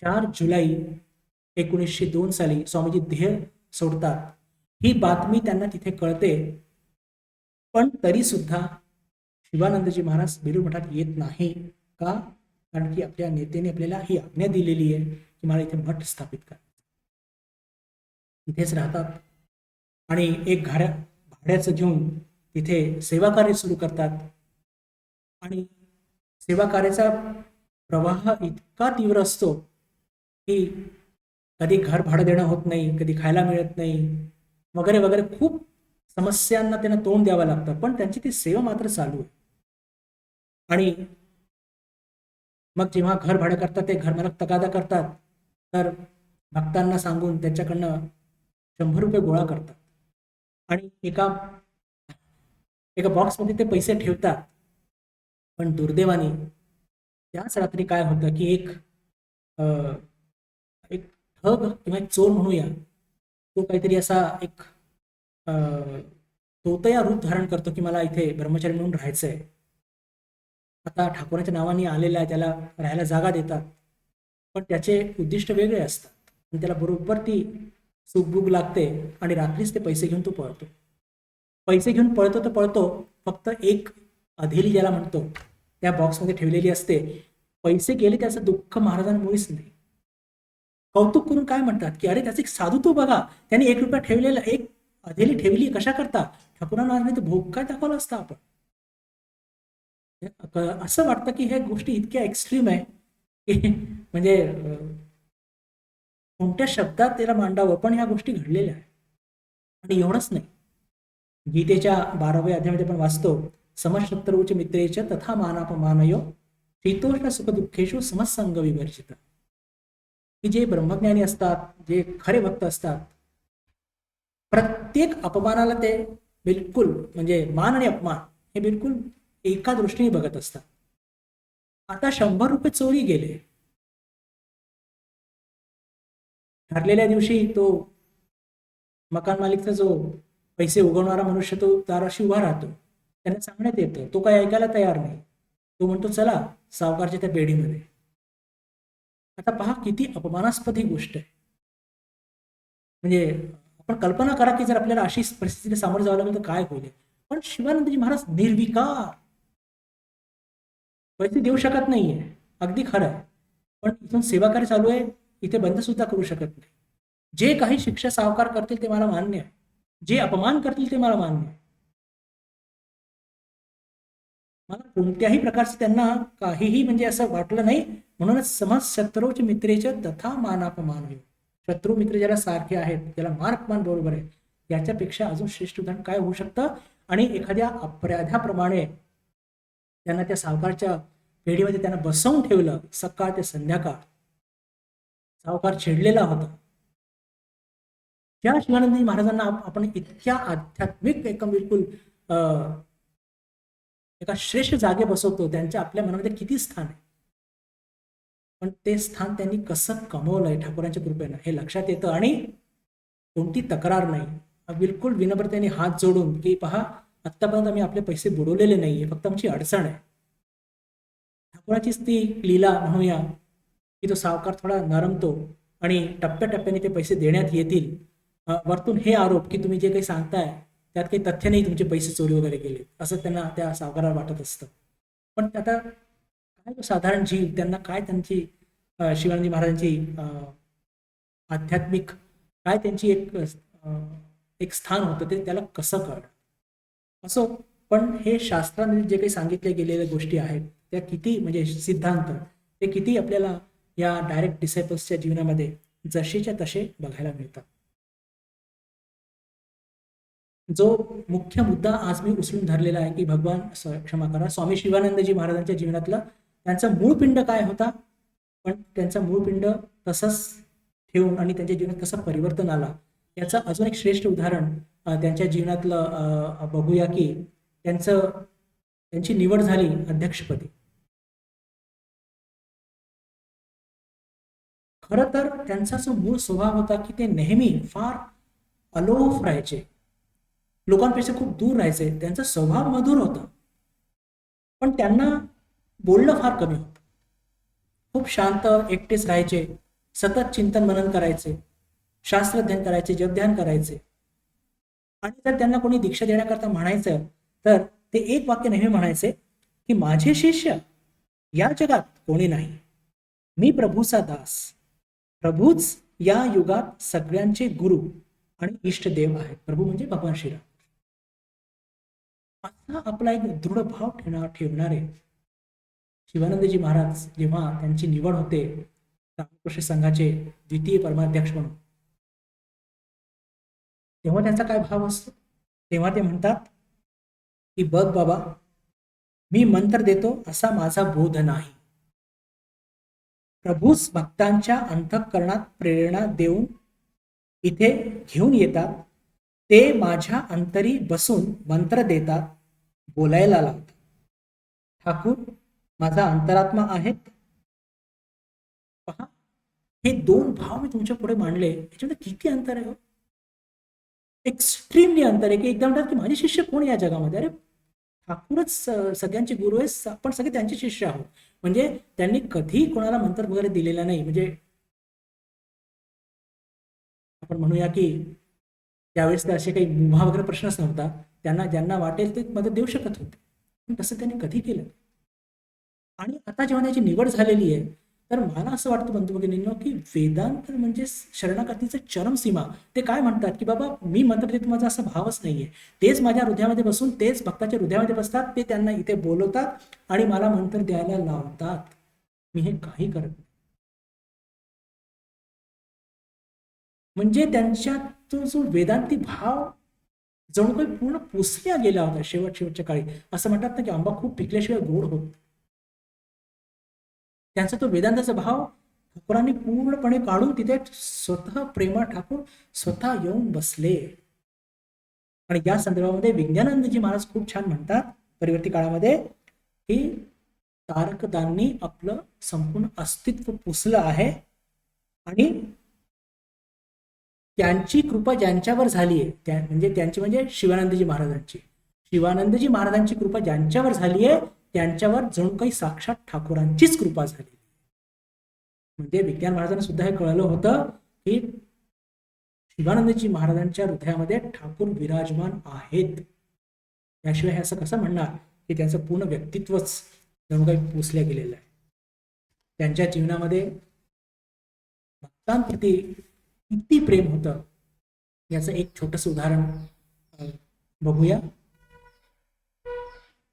[SPEAKER 1] 4 जुलै 1902 साली स्वामीजी देह सोडतात. ही बातमी त्यांना तिथे कळते, पण तरी सुद्धा शिवानंदजी महाराज बेलूर मठात येत नाही का? कारण की आपल्या नेत्याने आपल्याला ही आज्ञा दिलेली आहे की मला इथे मठ स्थापित करा. इथेच राहतात आणि एक भाड्याचं घेऊन तिथे सेवा कार्य सुरू करतात. आणि सेवा कार्याचा प्रवाह इतका तीव्र असतो की कधी घर भाडं देणं होत नाही, कधी खायला मिळत नाही वगैरे वगैरे, खूप समस्यांना त्यांना तोंड द्यावं लागतं, पण त्यांची ती सेवा मात्र चालू आहे. आणि मग जेव्हा घर भाडं करतात ते घर मालक तगादा करतात, तर भक्तांना सांगून त्यांच्याकडनं 100 रुपये गोळा करतात आणि एका एका बॉक्समध्ये ते पैसे ठेवतात. पण दुर्दैवाने त्याच रात्री काय होतं की एक ठग किंवा एक चोर म्हणूया, तो काहीतरी असा एक तोतया रूप धारण करतो की मला इथे ब्रह्मचारी म्हणून राहायचं आहे. आता ठाकूरांच्या नावाने आलेला आहे, त्याला राहायला जागा देतात, पण त्याचे उद्दिष्ट वेगळे असतात आणि त्याला बरोबर ती सुखबुक लागते आणि रात्रीच ते पैसे घेऊन तो पळतो. पैसे घेऊन पळतो तर पळतो, फक्त एक अधेली ज्याला म्हणतो त्या बॉक्समध्ये ठेवलेली असते. पैसे गेले त्याचं दुःख महाराजांना मुळीच नाही. कौतुक करून काय म्हणतात की अरे त्याचे साधुत्व बघा, त्याने 1 रुपया ठेवलेला, एक अधेली ठेवली, कशा करता? ठाकूरांना आज नाही तर भोग काय दाखवला असता आपण. असं वाटतं की ह्या गोष्टी इतक्या एक्स्ट्रीम आहे की म्हणजे कोणत्या शब्दात त्याला मांडावं, पण ह्या गोष्टी घडलेल्या आहेत. आणि एवढंच नाही, गीतेच्या 12व्या अध्यायामध्ये पण वाचतो, समशत्रूच मित्रेच तथा मानापमानयो शीतोष्ण सुख दुःखेषु समसंग विवर्जित. की जे ब्रह्मज्ञानी असतात, जे खरे भक्त असतात, प्रत्येक अपमानाला ते बिलकुल म्हणजे मान आणि अपमान हे बिलकुल एका दृष्टीने बघत असतात. आता 100 रुपये चोरी गेले, ठरलेल्या दिवशी तो मकान मालिकचा जो पैसे उगवणारा मनुष्य तो दाराशी उभा राहतो, त्यांना सांगण्यात येतं, तो काही ऐकायला तयार नाही. तो म्हणतो चला सावकारच्या त्या बेडीमध्ये. आता पहा किती अपमानास्पद ही गोष्ट आहे. म्हणजे आपण कल्पना करा की जर आपल्याला अशी परिस्थितीला सामोरं जावं लागेल तर काय होईल. पण शिवानंदजी महाराज निर्विकार, पैसे देऊ शकत नाहीये, अगदी खरं आहे, पण इथून सेवा कार्य चालू आहे, इथे बंद सुद्धा करू शकत नाही. जे काही शिक्षा सावकार करतील ते मला मान्य आहे, जे अपमान करतील ते मला मान्य आहे. मला कोणत्याही प्रकारचं त्यांना काहीही म्हणजे असं वाटलं नाही. म्हणूनच समज शत्रूचे मित्रेच्या तथा मानापमान होईल. शत्रू मित्र ज्याला सारखे आहेत, ज्याला मान अपमान बरोबर आहे, याच्यापेक्षा अजून श्रेष्ठ उदाहरण काय होऊ शकतं. आणि एखाद्या अपराध्याप्रमाणे त्यांना त्या सावकारच्या पेढीमध्ये त्यांना बसवून ठेवलं सकाळ ते संध्याकाळ. सावकार चिडलेला होता. ज्या शिवानंदजी महाराजांना आपण इतक्या आध्यात्मिक एकदम बिलकुल एका श्रेष्ठ जागे बसवतो, त्यांच्या आपल्या मनामध्ये किती स्थान आहे, पण ते स्थान त्यांनी कसं कमवलंय ठाकूरांच्या कृपेनं हे लक्षात येतं. आणि कोणती तक्रार नाही, बिलकुल विनम्रतेने हात जोडून की पहा आत्तापर्यंत आम्ही आपले पैसे बुडवलेले नाहीये, फक्त आमची अडचण आहे. ठाकूरांचीच ती लीला म्हणूया की तो सावकार थोडा नरमतो आणि टप्प्याटप्प्याने ते पैसे देण्यात येतील. वरतून हे आरोप की तुम्ही जे काही सांगताय त्यात काही तथ्य नाही, तुमचे पैसे चोरी वगैरे गेले, असं त्यांना त्या सावकाराला वाटत असतं. पण आता काय तो साधारण जीव, त्यांना काय त्यांची शिवानंदी महाराजांची आध्यात्मिक काय त्यांची एक स्थान होतं ते त्याला कसं कळलं असो. पण हे शास्त्रामध्ये जे काही सांगितले गेलेल्या गोष्टी आहेत त्या किती म्हणजे सिद्धांत ते किती आपल्याला या डायरेक्ट डिसायपल्सच्या जीवनामध्ये जसेच्या तसे बघायला मिळतात. जो मुख्य मुद्दा आज मी उचलून धरलेला आहे की भगवान क्षमा करा स्वामी शिवानंदजी महाराजांच्या जीवनातला त्यांचा मूळ पिंड काय होता, पण त्यांचा मूळ पिंड तसंच ठेवून आणि त्यांच्या जीवनात कसं परिवर्तन आला याचं अजून एक श्रेष्ठ उदाहरण त्यांच्या जीवनातलं बघूया की त्यांची निवड झाली अध्यक्षपदी. खरं तर त्यांचा जो मूळ स्वभाव होता की ते नेहमी फार अलोफ राहायचे, लोकांपेक्षा खूप दूर राहायचे, त्यांचा स्वभाव मधुर होता, पण त्यांना बोलणं फार कमी होतं. खूप शांत एकटेच राहायचे, सतत चिंतन मनन करायचे, शास्त्रध्ययन करायचे, जपध्यान करायचे. आणि जर त्यांना कोणी दीक्षा देण्याकरता म्हणायचं तर ते एक वाक्य नेहमी म्हणायचे की माझे शिष्य या जगात कोणी नाही, मी प्रभूचा दास, प्रभूच या युगात सगळ्यांचे गुरु आणि इष्टदेव आहेत. प्रभू म्हणजे भगवान श्रीराम. असा आपला एक दृढ भाव ठेवणारे शिवानंदजी महाराज जेव्हा त्यांची निवड होते रामकृष्ण संघाचे द्वितीय परमाध्यक्ष म्हणून, तेव्हा त्यांचा काय भाव असतो? तेव्हा ते म्हणतात की बघ बाबा, मी मंत्र देतो असा माझा बोध नाही, प्रभूच भक्तांच्या अंतःकरणात प्रेरणा देऊन इथे घेऊन येतात, ते माझ्या अंतरी बसून मंत्र देतात, बोलायला लावतात. ठाकूर माझा अंतरात्मा आहेत. पहा, हे दोन भाव मी तुमच्या पुढे मांडले, याच्यामध्ये किती अंतर आहे हो. एक्स्ट्रीमली अंतर आहे की एकदम म्हणतात की माझे शिष्य कोण या जगामध्ये? अरे ठाकूरच सगळ्यांचे गुरु आहेत, आपण सगळे त्यांचे शिष्य आहोत. म्हणजे त्यांनी कधी कोणाला मंत्र वगैरे दिलेला नाही. म्हणजे आपण म्हणूया की त्यावेळेस तर असे काही मुभा वगैरे प्रश्नच नव्हता, त्यांना ज्यांना वाटेल ते मदत देऊ शकत होते, पण तसं त्यांनी कधी केलं. आणि आता जेव्हा त्याची निवड झालेली आहे, तर मला असं वाटतं बंधू भगिनींनो की वेदांत म्हणजे शरणागतीचं चरम सीमा. ते काय म्हणतात की बाबा मी मंत्र देतो, माझा असा भावच नाहीये, तेच माझ्या हृदयामध्ये बसून तेच भक्ताच्या हृदयामध्ये बसतात, ते त्यांना इथे बोलवतात आणि मला मंत्र द्यायला लावतात, मी हे काही करत नाही. म्हणजे त्यांच्यात जो वेदांती भाव जणू काही पूर्ण पुसल्या गेला होता शेवटच्या काळी. असं म्हणतात ना की आंबा खूप पिकल्याशिवाय गोड होत. त्यांचा तो वेदांताचा भाव ठाकूरांनी पूर्णपणे काढून तिथे स्वतः प्रेमा ठाकूर स्वतः येऊन बसले. आणि या संदर्भामध्ये विज्ञानानंदजी महाराज खूप छान म्हणतात परिवर्ती काळामध्ये की तारकदांनी आपलं संपूर्ण अस्तित्व पुसलं आहे आणि त्यांची कृपा ज्यांच्यावर झाली आहे, म्हणजे त्यांची म्हणजे शिवानंदजी महाराजांची, शिवानंदजी महाराजांची कृपा ज्यांच्यावर झाली आहे त्यांच्यावर जणू काही साक्षात ठाकूरांचीच कृपा झाली. म्हणजे विज्ञान महाराजांना सुद्धा हे कळलं होतं की शिवानंदजी महाराजांच्या हृदयामध्ये ठाकूर विराजमान आहेत, त्याशिवाय हे असं कसं म्हणणार की त्यांचं पूर्ण व्यक्तित्वच जणू काही पुसल्या गेलेलं आहे. त्यांच्या जीवनामध्ये भक्तांप्रती किती प्रेम होतं याचं एक छोटंसं उदाहरण बघूया.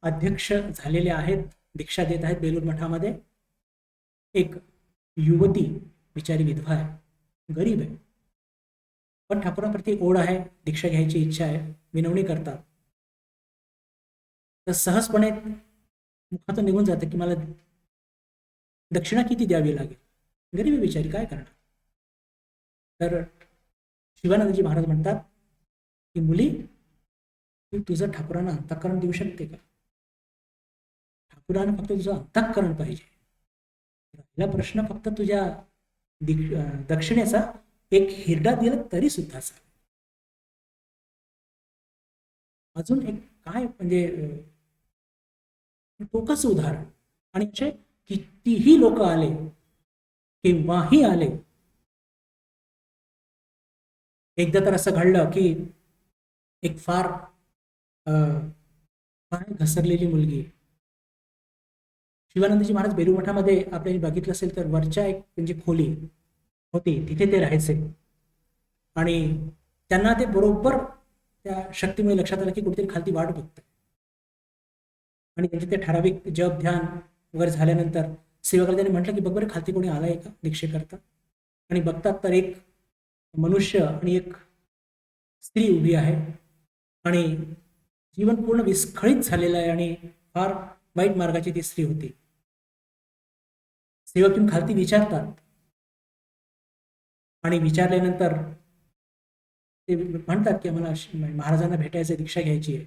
[SPEAKER 1] अध्यक्ष झालेले आहेत, दीक्षा देत आहेत बेलूर मठामध्ये. एक युवती बिचारी विधवा आहे, गरीब आहे, पण ठाकूरांप्रती ओढ आहे, दीक्षा घ्यायची इच्छा आहे, विनवणी करतात, तर सहजपणे मुखातून निघून जातं की मला दक्षिणा किती द्यावी लागेल, गरीबी बिचारी काय करणार. तर शिवानंदजी महाराज म्हणतात की मुली, तू तुझं ठाकूरांना अंतःकरण देऊ शकते का? ठाकूरांना फक्त तुझं अंतःकरण पाहिजे. पहिला प्रश्न फक्त तुझ्या दक्षिणेचा एक हिरडा दिला तरी सुद्धा चालेल. अजून एक काय म्हणजे टोकाचं उदाहरण. आणि असे कितीही लोक आले केव्हाही आले. एकदा तर असं घडलं की एक फार पाय घसरलेली मुलगी, शिवानंदजी महाराज बेलूर मठामध्ये आपल्याला बघितलं असेल तर वरच्या एक म्हणजे खोली होती, तिथे ते राहायचे. आणि त्यांना ते बरोबर त्या शक्तीमुळे लक्षात आलं की कुठेतरी खालती वाट बघतंय. आणि त्यांचे ते ठराविक जप ध्यान वगैरे झाल्यानंतर सेवकाला त्यांनी म्हटलं की बघ बरं खालती कोणी आलाय का दीक्षेकरता. आणि बघतात तर एक मनुष्य आणि एक स्त्री उभी आहे आणि जीवन पूर्ण विस्खळीत झालेलं आहे आणि फार वाईट मार्गाची ती स्त्री होती. सेवक येऊन खालती विचारतात आणि विचारल्यानंतर ते म्हणतात की आम्हाला महाराजांना भेटायचं, दीक्षा घ्यायची आहे.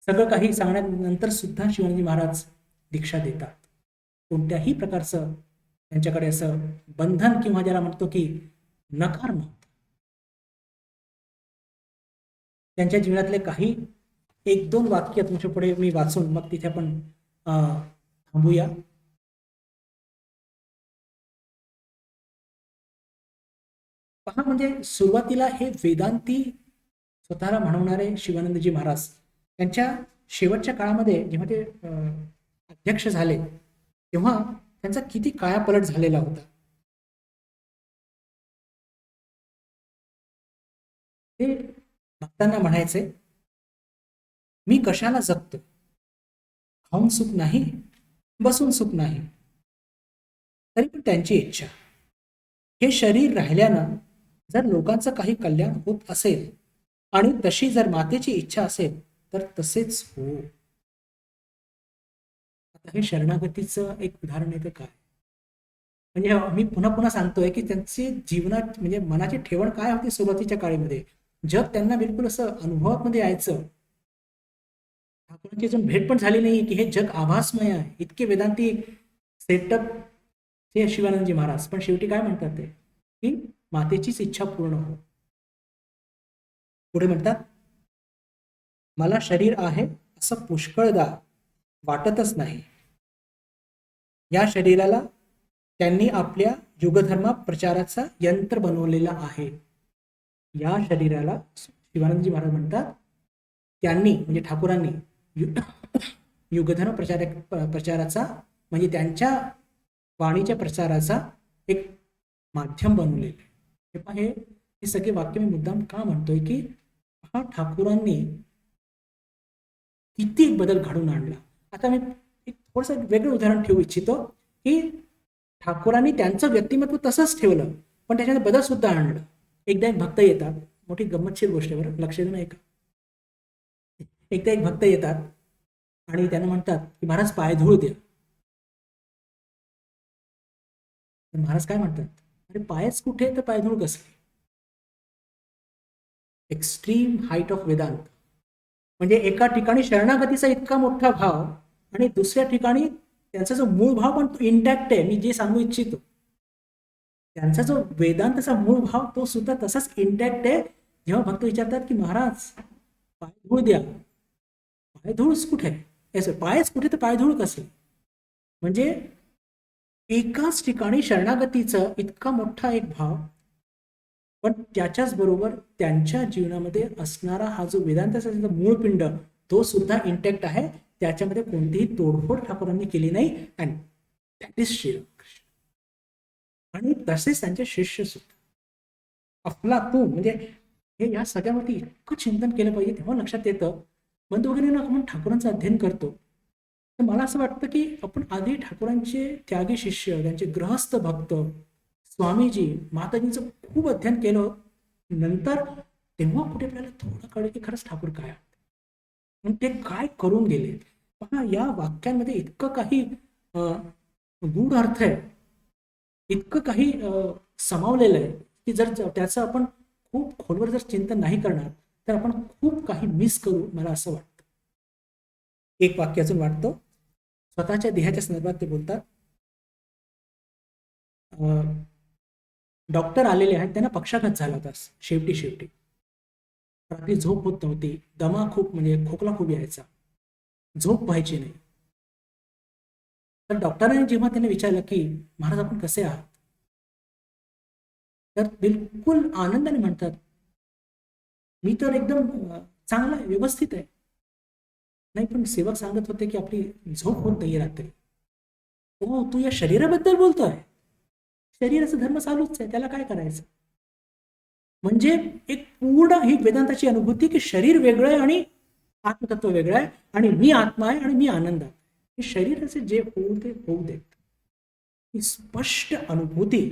[SPEAKER 1] सगळं काही सांगण्यानंतर सुद्धा शिवानंदजी महाराज दीक्षा देतात. कोणत्याही प्रकारचं त्यांच्याकडे असं बंधन किंवा ज्याला म्हणतो की नकार नव्हता. त्यांच्या जीवनातले काही एक दोन वाक्य तुमच्या पुढे मी वाचून मग तिथे आपण थांबूया. पहा, म्हणजे सुरुवातीला हे वेदांती स्वतःला म्हणवणारे शिवानंदजी महाराज त्यांच्या शेवटच्या काळामध्ये जेव्हा ते अध्यक्ष झाले तेव्हा त्यांचा किती कायापलट झालेला होता. ते भक्तांना म्हणायचे, मी कशाला जगतो, खाऊन सुख नाही, बसून सुख नाही. तरी पण त्यांची इच्छा, हे शरीर राहिल्यानं जर लोकांचं काही कल्याण होत असेल आणि तशी जर मातेची इच्छा असेल तर तसेच हो. आता हे शरणागतीचं एक उदाहरण आहे. ते काय म्हणजे मी पुन्हा पुन्हा सांगतोय की त्यांची जीवनात म्हणजे मनाची ठेवण काय होती सुरुवातीच्या काळामध्ये. जग त्यांना बिलकुल असं अनुभवामध्ये यायचं. ठाकूरांची अजून भेट पण झाली नाही की हे जग आभासमय आहे. इतके वेदांती सेटअप हे शिवानंदजी महाराज, पण शेवटी काय म्हणतात ते की मातेचीच इच्छा पूर्ण हो. पुढे म्हणतात, मला शरीर आहे असं पुष्कळदा वाटतच नाही. या शरीराला त्यांनी आपल्या युगधर्म प्रचाराचा यंत्र बनवलेला आहे. या शरीराला शिवानंदजी महाराज म्हणतात त्यांनी म्हणजे ठाकूरांनी युगधर्म प्रचाराचा म्हणजे त्यांच्या वाणीच्या प्रचाराचा एक माध्यम बनवलेलं आहे. हे सगळे वाक्य मी मुद्दाम का म्हणतोय की हा ठाकूरांनी किती बदल घडून आणला. आता मी एक थोडंसं वेगळं उदाहरण ठेवू इच्छितो की ठाकूरांनी त्यांचं व्यक्तिमत्व तसंच ठेवलं पण त्याच्यात बदल सुद्धा आणलं. एकदा एक भक्त येतात, मोठी गंमतशीर गोष्ट आहे बरं, लक्ष देऊन ऐका. एकदा एक भक्त येतात आणि त्यांना म्हणतात की महाराज पायधूळ द्या. महाराज काय म्हणतात, अरे पायच कुठे तर पायधूळ कसली. Extreme height of Vedanta. म्हणजे एका ठिकाणी शरणागतीचा इतका मोठा भाव आणि दुसऱ्या ठिकाणी त्यांचा जो मूळ भाव पण तो इंटॅक्ट आहे. मी जे सांगू इच्छितो त्यांचा जो वेदांतचा मूळ भाव तो सुद्धा तसाच इंटॅक्ट आहे. जेव्हा भक्त विचारतात की महाराज पायधूळ द्या, पायधूळच कुठे आहे, पायच कुठे तर पायधूळ कसं. म्हणजे एकाच ठिकाणी शरणागतीचा इतका मोठा एक भाव पण त्याच्याच बरोबर त्यांच्या जीवनामध्ये असणारा हा जो वेदांताचा मूळ पिंड तो सुद्धा इंटॅक्ट आहे. त्याच्यामध्ये कोणतीही तोडफोड ठाकूरांनी केली नाही. And that is Shri Ramakrishna. आणि तसेच त्यांचे शिष्य सुद्धा अफलातून म्हणजे हे या सगळ्यावरती इतकं चिंतन केलं पाहिजे. तेव्हा लक्षात येतं बंधू वगैरे ना आपण ठाकूरांचं अध्ययन करतो तर मला असं वाटतं की आपण आधी ठाकूरांचे त्यागी शिष्य, त्यांचे गृहस्थ भक्त, स्वामीजी, माताजींचं खूप अध्ययन केलं. नंतर तेव्हा कुठे आपल्याला थोडं कळलं की खरंच ठाकूर काय आणि ते काय करून गेले. पहा, या वाक्यांमध्ये इतकं काही गूढ अर्थ आहे, इतकं काही समावलेलं आहे की जर त्याचं आपण खूप खोलवर जर चिंतन नाही करणार तर आपण खूप काही मिस करू, मला असं वाटतं. एक वाक्य अजून वाटतं, स्वतःच्या देहाच्या संदर्भात ते बोलतात. डॉक्टर आलेले आहेत, त्यांना पक्षाघात झाला होता शेवटी रात्री झोप होत नव्हती, दमा खूप म्हणजे खोकला खूप यायचा, झोप व्हायची नाही. तर डॉक्टरांनी जेव्हा त्यांनी विचारलं की महाराज आपण कसे आहात तर बिलकुल आनंदाने म्हणतात मी तर एकदम चांगला व्यवस्थित आहे. नाही पण सेवक सांगत होते की आपली झोप होत नाही रात्री. हो, तू या शरीराबद्दल बोलतोय, शरीराचा धर्म चालूच आहे, त्याला काय करायचं. म्हणजे एक पूर्ण ही वेदांताची अनुभूती की शरीर वेगळं आहे आणि आत्मतत्व वेगळं आहे आणि मी आत्मा आहे आणि मी आनंद आहे. हे शरीराचे जे होऊ ते होऊ देत. ही स्पष्ट अनुभूती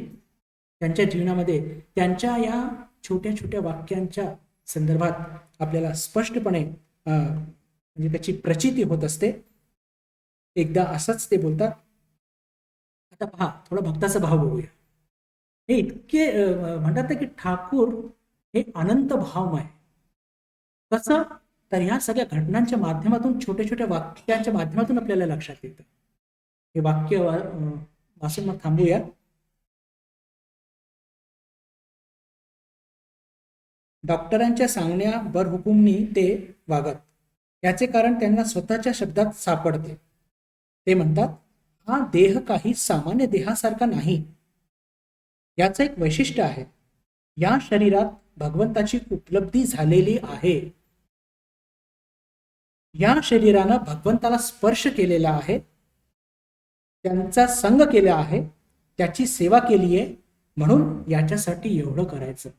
[SPEAKER 1] त्यांच्या जीवनामध्ये त्यांच्या या छोट्या छोट्या वाक्यांच्या संदर्भात आपल्याला स्पष्टपणे म्हणजे त्याची प्रचिती होत असते. एकदा असंच ते बोलतात. आता पहा, थोडा भक्ताचा भाव बघूया. हे इतके म्हणतात की ठाकूर हे अनंत भावमय. कसं तर ह्या सगळ्या घटनांच्या माध्यमातून छोट्या छोट्या वाक्यांच्या माध्यमातून आपल्याला लक्षात येतं. हे वाक्य वाचून मग थांबूया. डॉक्टरांच्या सांगण्या बरहुकूमनी ते वागत. याचे कारण त्यांना स्वतःच्या शब्दात सापडते. ते म्हणतात, हा देह काही सामान्य देहासारखा नाही. याचं एक वैशिष्ट्य आहे. या शरीरात भगवंताची उपलब्धी झालेली आहे. या शरीरानं भगवंताला स्पर्श केलेला आहे, त्यांचा संग केला आहे, त्याची सेवा केली आहे, म्हणून याच्यासाठी एवढं करायचं.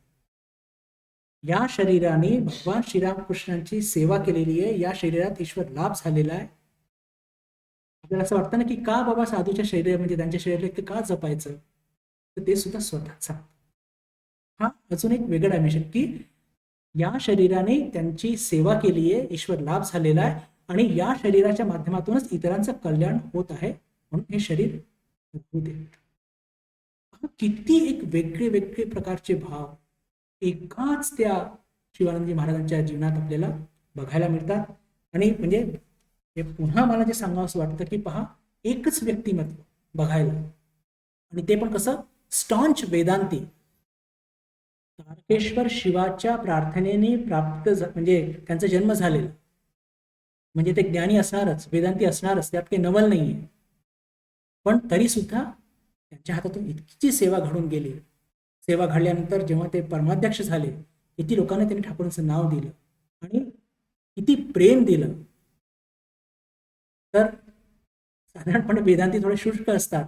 [SPEAKER 1] या शरीराने भगवान श्रीरामकृष्णांची सेवा केलेली आहे. या शरीरात ईश्वर लाभ झालेला आहे. आपल्याला असं वाटतं ना की का बाबा साधूच्या शरीर म्हणजे त्यांच्या शरीराला का जपायचं, तर ते सुद्धा स्वतःच. हा अजून एक वेगळं डायमेन्शन की या शरीराने त्यांची सेवा केली आहे, ईश्वर लाभ झालेला आहे आणि या शरीराच्या माध्यमातूनच इतरांचं कल्याण होत आहे, म्हणून हे शरीर अद्भुत आहे. किती एक वेगळे वेगळे प्रकारचे भाव एकाच त्या शिवानंदजी महाराजांच्या जीवनात आपल्याला बघायला मिळतात. आणि म्हणजे हे पुन्हा मला जे सांगावंसं वाटतं की पहा, एकच व्यक्तिमत्व बघायला, आणि ते पण कसं स्टॉन्च वेदांती. तारकेश्वर शिवाच्या प्रार्थनेने प्राप्त म्हणजे त्यांचा जन्म झालेला, म्हणजे ते ज्ञानी असणारच, वेदांती असणारच, त्यात काही नवल नाहीये. पण तरी सुद्धा त्यांच्या हातातून इतकीची सेवा घडून गेली. सेवा घडल्यानंतर जेव्हा ते परमाध्यक्ष झाले, किती लोकांना त्यांनी ठाकूरांचं नाव दिलं आणि किती प्रेम दिलं. तर साधारणपणे वेदांती थोडे शुष्क असतात,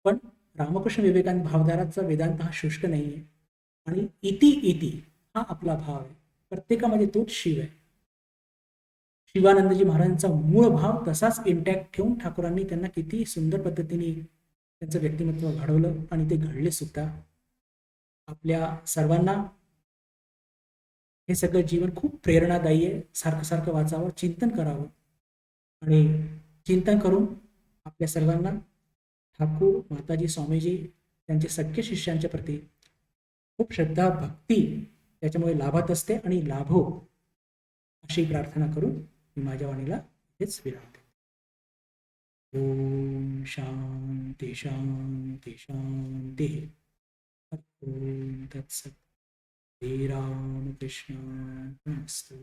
[SPEAKER 1] पण रामकृष्ण विवेकानंद भावधाराचा वेदांत हा शुष्क नाहीये. आणि इति इति हा आपला भाव आहे. प्रत्येकामध्ये तोच शिव आहे. शिवानंदजी महाराजांचा मूळ भाव तसाच इंटॅक्ट ठेवून ठाकूरांनी त्यांना किती सुंदर पद्धतीने त्यांचं व्यक्तिमत्व घडवलं आणि ते घडले सुद्धा. आपल्या सर्वांना हे सगळं जीवन खूप प्रेरणादायी आहे. सारखं सारखं वाचावं, चिंतन करावं आणि चिंतन करून आपल्या सर्वांना ठाकूर, माताजी, स्वामीजी, त्यांचे सख्य शिष्यांच्या प्रती खूप श्रद्धा, भक्ती त्याच्यामुळे लाभत असते आणि लाभो अशी प्रार्थना करून मी माझ्या वाणीला हेच विराम देतो. ओम शांती शांती शांती. ओम तत्सत. श्री राम कृष्ण मस्तु.